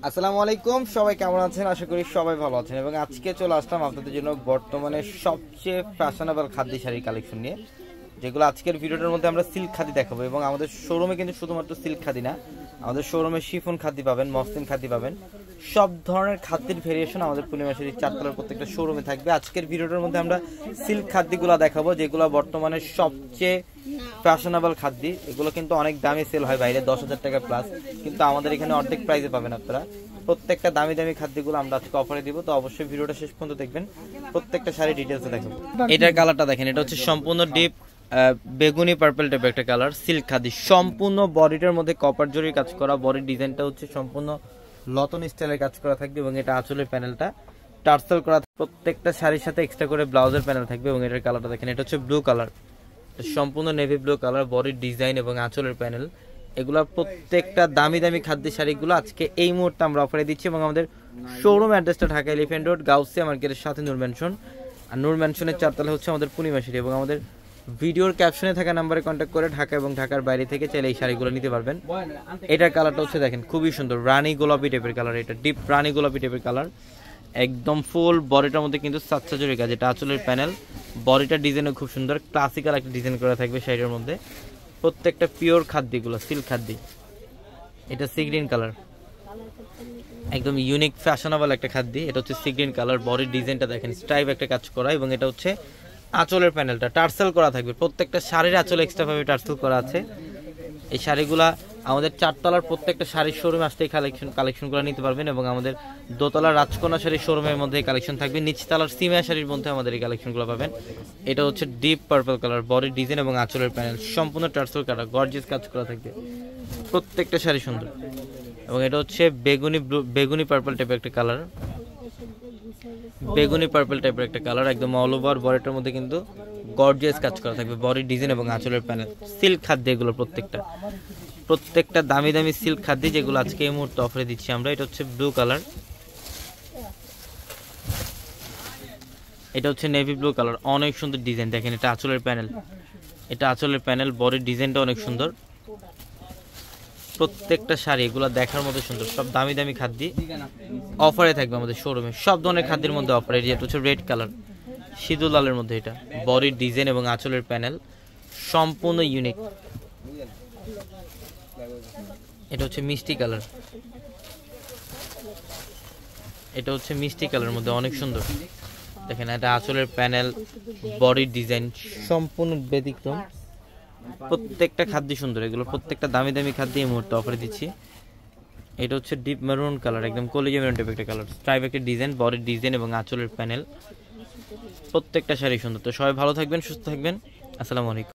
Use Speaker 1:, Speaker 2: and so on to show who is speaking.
Speaker 1: আসসালামু আলাইকুম, সবাই কেমন আছেন? আশা করি সবাই ভালো আছেন। এবং আজকে চলে আসলাম আপনাদের জন্য বর্তমানে সবচেয়ে ফ্যাশনেবল খাদি শাড়ি কালেকশন নিয়ে, যেগুলো আজকের ভিডিওটার মধ্যে আমরা সিল্ক খাদি দেখাবো। এবং আমাদের শোরুমে কিন্তু শুধুমাত্র সিল্ক খাদি না, আমাদের শোরুমে শিফন খাদি পাবেন, মসলিন খাদি পাবেন, সব ধরনের খাদ্যের ভেরিয়েশন আমাদের পূর্ণিমা শাড়ির চারতলার প্রত্যেকটা শোরুমে থাকবে। আজকের ভিডিওটার মধ্যে আমরা সিল্ক খাদ্যগুলো দেখাবো, যেগুলো বর্তমানে সবচেয়ে ফ্যাশনেবল খাদ্য। এগুলো কিন্তু অনেক দামে সেল হয় বাইরে, 10,000 টাকা প্লাস, কিন্তু আমাদের এখানে অর্ধেক প্রাইসে পাবেন আপনারা। প্রত্যেকটা দামি দামি খাদ্যগুলো আমরা আজকে অফারে দিব, তো অবশ্যই ভিডিওটা শেষ পর্যন্ত দেখবেন, প্রত্যেকটা শাড়ি ডিটেলসে দেখেন। এটার কালারটা দেখেন, এটা হচ্ছে সম্পূর্ণ ডিপ বেগুনি পার্পল টাইপের একটা কালার, সিল্ক খাদি, সম্পূর্ণ বডিটার মধ্যে কপার জরির কাজ করা। বডির ডিজাইনটা হচ্ছে সম্পূর্ণ লতন স্টাইলের কাজ করা থাকবে, এবং এটা আঁচলের প্যানেলটা টার্সেল করা। প্রত্যেকটা শাড়ির সাথে এক্সট্রা করে ব্লাউজের প্যানেল থাকবে। এবং এটার কালারটা দেখেন, এটা হচ্ছে ব্লু কালার, সম্পূর্ণ নেভি ব্লু কালার, বডির ডিজাইন এবং আঁচলের প্যানেল। এগুলো প্রত্যেকটা দামি দামি খাদ্য শাড়িগুলো আজকে এই মুহূর্তে আমরা অফারে দিচ্ছি। এবং আমাদের শোরুম অ্যাড্রেসটা ঢাকা এলিফ্যান্ট রোড, গাউসিয়া মার্কেটের সাথে নূর ম্যানশন, আর নূর ম্যানশনের চারতলা হচ্ছে আমাদের পূর্ণিমা শাড়ি। এবং আমাদের ভিডিওর ক্যাপশনে থাকা নাম্বারে কন্ট্যাক্ট করে ঢাকা এবং ঢাকার বাইরে থেকে চাইলে এই শাড়িগুলো নিতে পারবেন। এটার কালারটা হচ্ছে দেখেন খুবই সুন্দর, রানী গোলাপি টাইপের কালার, এটা ডিপ রানী গোলাপি টাইপের কালার, একদম ফুল বডিটার মধ্যে কিন্তু সাতটা জরি কাজ। এটা আঁচলের প্যানেল, বডিটার ডিজাইনও খুব সুন্দর, ক্লাসিক্যাল একটা ডিজাইন করা থাকবে শাড়ির মধ্যে। প্রত্যেকটা পিওর খাদ্যগুলো সিল্ক খাদ্য। এটা সি গ্রিন কালার, একদম ইউনিক ফ্যাশনেবল একটা খাদ্য। এটা হচ্ছে সি গ্রিন কালার, বডির ডিজাইনটা দেখেন স্ট্রাইপ একটা কাজ করা। এবং এটা হচ্ছে আঁচলের প্যানেলটা টার্সেল করা থাকবে, প্রত্যেকটা শাড়ির আঁচলে এক্সট্রা ভাবে টার্সেল করা আছে। এই শাড়িগুলা আমাদের চারতলার প্রত্যেকটা শাড়ির শোরুমে আসতে কালেকশনগুলো নিতে পারবেন। এবং আমাদের দোতলার রাজকন্যা শাড়ির শোরুমের মধ্যে কালেকশন থাকবে, নিচতলার সিমিয়া শাড়ির মধ্যে আমাদের এই কালেকশনগুলো পাবেন। এটা হচ্ছে ডিপ পার্পল কালার, বডির ডিজাইন এবং আঁচলের প্যানেল সম্পূর্ণ টার্সেল করা, গর্জিয়াস কাজ করা থাকবে, প্রত্যেকটা শাড়ি সুন্দর। এবং এটা হচ্ছে বেগুনি পার্পল টাইপের একটা কালার, বেগুনি পার্পল টাইপের একটা কালার, একদম অল ওভার বডিটার মধ্যে কিন্তু গর্জিয়াস কাজ করা থাকবে, বডির ডিজাইন এবং আঁচলের প্যানেল। সিল্ক খাদ্য এগুলো প্রত্যেকটা দামি দামি সিল্ক খাদ্য, যেগুলো আজকে এই মুহূর্তে অফারে দিচ্ছি আমরা। এটা হচ্ছে ব্লু কালার, এটা হচ্ছে নেভি ব্লু কালার, অনেক সুন্দর ডিজাইন দেখেন। এটা আঁচলের প্যানেল, এটা আঁচলের প্যানেল, বডির ডিজাইনটা অনেক সুন্দর। প্রত্যেকটা শাড়ি এগুলো দেখার মতো সুন্দর, সব দামি দামি খাদ্য অফারে থাকবে আমাদের শোরুমে, সব ধরনের খাদ্যের মধ্যে অফারে। এটা হচ্ছে রেড কালার, সিঁদুর লালের মধ্যে, এটা বডির ডিজাইন এবং আঁচলের প্যানেল সম্পূর্ণ ইউনিক। এটা হচ্ছে মিষ্টি কালার, এটা হচ্ছে মিষ্টি কালারের মধ্যে অনেক সুন্দর দেখেন। এটা আঁচলের প্যানেল, বডির ডিজাইন সম্পূর্ণ ব্যতিক্রম, প্রত্যেকটা খাদ্য সুন্দর। এগুলো প্রত্যেকটা দামি দামি খাদ্য এই মুহূর্তে অফারে দিচ্ছি। এটা হচ্ছে ডিপ মেরুন কালার, একদম কলিজা মেরুন টাইপের একটা কালার, স্ট্রাইপ একটা ডিজাইন, বডির ডিজাইন এবং আঁচলের প্যানেল, প্রত্যেকটা শাড়ি সুন্দর। তো সবাই ভালো থাকবেন, সুস্থ থাকবেন, আসসালামু আলাইকুম।